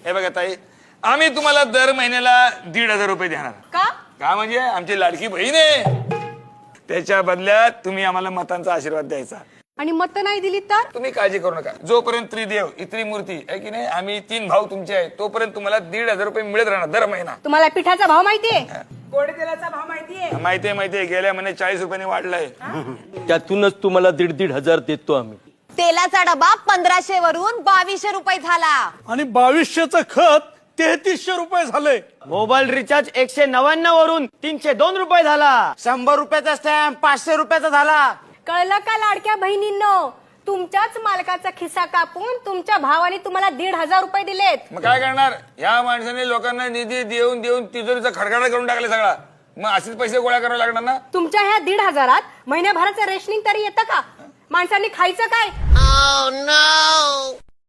हे बघा ताई, आम्ही तुम्हाला दर महिन्याला 1,500 रुपये देणार. का म्हणजे आमची लाडकी बहीण आहे, त्याच्या बदल्यात तुम्ही आम्हाला मतांचा आशीर्वाद द्यायचा. आणि मत नाही दिली तर तुम्ही काळजी करू नका. जोपर्यंत त्रिदेव इत्री मूर्ती आहे की नाही, आम्ही 3 भाऊ तुमचे आहेत, तोपर्यंत तुम्हाला 1,500 रुपये मिळत राहणार दर महिना. तुम्हाला पिठाचा भाव माहितीये? गोड तेलाचा भाव माहितीये? माहितीये. गेल्या महिन्यात 40 रुपयांनी वाढलाय. त्यातूनच तुम्हाला 1,500 देतो आम्ही. तेलाचा डबा 1500 वरून 2200 रुपये झाला. आणि 2200चं खत 3300 रुपये झाले. मोबाईल रिचार्ज 199 वरून 302 रुपये झाला. 100 रुपयाचा स्टॅम्प 500 रुपयाचा झाला. कळलं का लाडक्या बहिणींनो? तुमच्याच मालकाचा खिसा कापून तुमच्या भावाने तुम्हाला 1,500 रुपये दिलेत. मग काय करणार? या माणसाने लोकांना निधी देऊन देऊन तिजोरीचा खडखडा करून टाकले सगळा. मग असेच पैसे गोळा करावे लागणार ना. तुमच्या ह्या 1,500 महिन्याभराचं रेशनिंग तरी येतं का? माणसांनी खायचं काय? Oh no!